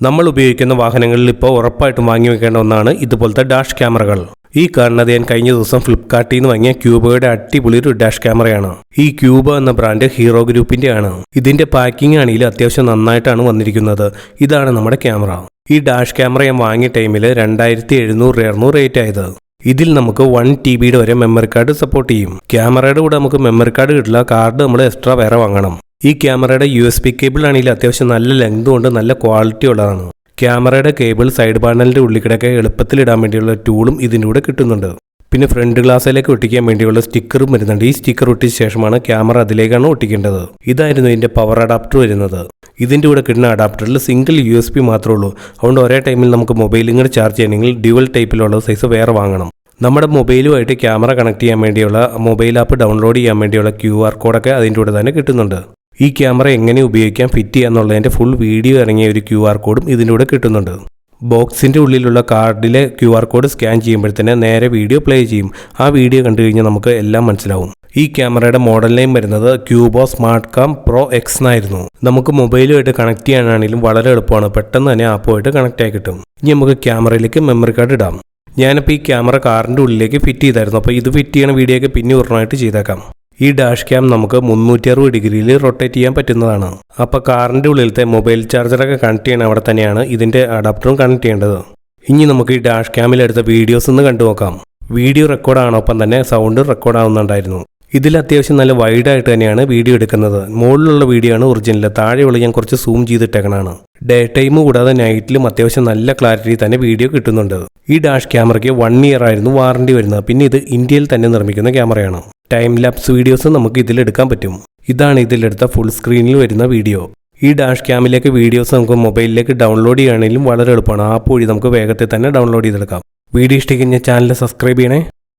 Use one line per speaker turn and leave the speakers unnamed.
നമ്മൾ ഉപയോഗിക്കുന്ന വാഹനങ്ങളിൽ ഇപ്പോൾ ഉറപ്പായിട്ടും വാങ്ങി വെക്കേണ്ട ഒന്നാണ് ഇതുപോലത്തെ ഡാഷ് ക്യാമറകൾ. ഈ കാണുന്നത് ഞാൻ കഴിഞ്ഞ ദിവസം ഫ്ലിപ്കാർട്ടിൽ നിന്ന് വാങ്ങിയ ക്യൂബയുടെ അടിപൊളി ഒരു ഡാഷ് ക്യാമറയാണ്. ഈ ക്യൂബ എന്ന ബ്രാൻഡ് ഹീറോ ഗ്രൂപ്പിന്റെ ആണ്. ഇതിന്റെ പാക്കിംഗ് ആണെങ്കിൽ അത്യാവശ്യം നന്നായിട്ടാണ് വന്നിരിക്കുന്നത്. ഇതാണ് നമ്മുടെ ക്യാമറ. ഈ ഡാഷ് ക്യാമറ ഞാൻ വാങ്ങിയ ടൈമിൽ 2700 ആയിരുന്നു റേറ്റ് ആയത്. ഇതിൽ നമുക്ക് 1 TB വരെ മെമ്മറി കാർഡ് സപ്പോർട്ട് ചെയ്യും. ക്യാമറയുടെ കൂടെ നമുക്ക് മെമ്മറി കാർഡ് കിട്ടില്ല, കാർഡ് നമ്മൾ എക്സ്ട്രാ വേറെ വാങ്ങണം. ഈ ക്യാമറയുടെ USB കേബിൾ ആണെങ്കിൽ അത്യാവശ്യം നല്ല ലെങ്ത് കൊണ്ട് നല്ല ക്വാളിറ്റി ഉള്ളതാണ്. ക്യാമറയുടെ കേബിൾ സൈഡ് പാനലിന്റെ ഉള്ളിക്കിടക്കെ എളുപ്പത്തിൽ ഇടാൻ വേണ്ടിയുള്ള ടൂളും ഇതിൻ്റെ കൂടെ കിട്ടുന്നുണ്ട്. പിന്നെ ഫ്രണ്ട് ഗ്ലാസ്സിലേക്ക് ഒട്ടിക്കാൻ വേണ്ടിയുള്ള സ്റ്റിക്കറും വരുന്നുണ്ട്. ഈ സ്റ്റിക്കർ ഒട്ടിച്ച ശേഷമാണ് ക്യാമറ അതിലേക്കാണ് ഒട്ടിക്കേണ്ടത്. ഇതായിരുന്നു ഇതിന്റെ പവർ അഡാപ്റ്റർ വരുന്നത്. ഇതിൻ്റെ കൂടെ കിട്ടുന്ന അഡാപ്റ്ററിൽ സിംഗിൾ USB മാത്രമേ ഉള്ളൂ. അതുകൊണ്ട് ഒരേ ടൈമിൽ നമുക്ക് മൊബൈൽ ഇങ്ങനെ ചാർജ് ചെയ്യണമെങ്കിൽ ഡ്യുവൽ ടൈപ്പിലുള്ള സൈസ് വേറെ വാങ്ങണം. നമ്മുടെ മൊബൈലുമായിട്ട് ക്യാമറ കണക്ട് ചെയ്യാൻ വേണ്ടിയുള്ള മൊബൈൽ ആപ്പ് ഡൗൺലോഡ് ചെയ്യാൻ വേണ്ടിയുള്ള QR കോഡൊക്കെ അതിൻ്റെ കൂടെ തന്നെ കിട്ടുന്നുണ്ട്. ഈ ക്യാമറ എങ്ങനെ ഉപയോഗിക്കാൻ ഫിറ്റ് ചെയ്യാന്നുള്ളതിൻ്റെ ഫുൾ വീഡിയോ ഇറങ്ങിയ ഒരു QR കോഡും ഇതിൻ്റെ കൂടെ കിട്ടുന്നുണ്ട്. ബോക്സിൻ്റെ ഉള്ളിലുള്ള കാർഡിലെ QR കോഡ് സ്കാൻ ചെയ്യുമ്പോഴത്തേന് നേരെ വീഡിയോ പ്ലേ ചെയ്യും. ആ വീഡിയോ കണ്ടു കഴിഞ്ഞാൽ നമുക്ക് എല്ലാം മനസ്സിലാവും. ഈ ക്യാമറയുടെ മോഡൽ നെയിം വരുന്നത് ക്യൂബോ സ്മാർട്ട് കാം പ്രോ X എന്നായിരുന്നു. നമുക്ക് മൊബൈലുമായിട്ട് കണക്ട് ചെയ്യാനാണെങ്കിലും വളരെ എളുപ്പമാണ്. പെട്ടെന്ന് തന്നെ ആപ്പുമായിട്ട് കണക്ട് ആയി കിട്ടും. ഇനി നമുക്ക് ക്യാമറയിലേക്ക് മെമ്മറി കാർഡ് ഇടാം. ഞാനിപ്പോൾ ഈ ക്യാമറ കാറിൻ്റെ ഉള്ളിലേക്ക് ഫിറ്റ് ചെയ്തായിരുന്നു. അപ്പോൾ ഇത് ഫിറ്റ് ചെയ്യണ വീഡിയോ ഒക്കെ പിന്നെ ഒരെണ്ണമായിട്ട് ചെയ്തേക്കാം. ഈ ഡാഷ് ക്യാം നമുക്ക് 360 ഡിഗ്രിയിൽ റൊട്ടേറ്റ് ചെയ്യാൻ പറ്റുന്നതാണ്. അപ്പോൾ കാറിൻ്റെ ഉള്ളിലത്തെ മൊബൈൽ ചാർജറൊക്കെ കണക്ട് ചെയ്യണം അവിടെ തന്നെയാണ് ഇതിൻ്റെ അഡാപ്റ്ററും കണക്ട് ചെയ്യേണ്ടത്. ഇനി നമുക്ക് ഈ ഡാഷ് ക്യാമിലെടുത്ത വീഡിയോസ് ഒന്ന് കണ്ടു നോക്കാം. വീഡിയോ റെക്കോർഡാണൊപ്പം തന്നെ സൗണ്ട് റെക്കോർഡ് ആവുന്നുണ്ടായിരുന്നു. ഇതിൽ അത്യാവശ്യം നല്ല വൈഡായിട്ട് തന്നെയാണ് വീഡിയോ എടുക്കുന്നത്. മുകളിലുള്ള വീഡിയോ ആണ് ഒറിജിനൽ, താഴെയുള്ള ഞാൻ കുറച്ച് സൂം ചെയ്തിട്ടേക്കണാണ്. ഡേ ടൈം കൂടാതെ നൈറ്റിലും അത്യാവശ്യം നല്ല ക്ലാരിറ്റി തന്നെ വീഡിയോ കിട്ടുന്നുണ്ട്. ഈ ഡാഷ് ക്യാമറയ്ക്ക് 1 ഇയർ ആയിരുന്നു വാറണ്ടി വരുന്നത്. പിന്നെ ഇത് ഇന്ത്യയിൽ തന്നെ നിർമ്മിക്കുന്ന ക്യാമറയാണ്. ടൈം ലാപ്സ് വീഡിയോസ് നമുക്ക് ഇതിലെടുക്കാൻ പറ്റും. ഇതാണ് ഇതിലെടുത്ത ഫുൾ സ്ക്രീനിൽ വരുന്ന വീഡിയോ. ഈ ഡാഷ് ക്യാമിലേക്ക് വീഡിയോസ് നമുക്ക് മൊബൈലിലേക്ക് ഡൗൺലോഡ് ചെയ്യുകയാണെങ്കിലും വളരെ എളുപ്പമാണ്. ആപ്പ് വഴി നമുക്ക് വേഗത്തിൽ തന്നെ ഡൗൺലോഡ് ചെയ്തെടുക്കാം. വീഡിയോ ഇഷ്ടം കഴിഞ്ഞാൽ ചാനൽ സബ്സ്ക്രൈബ് ചെയ്യണേ.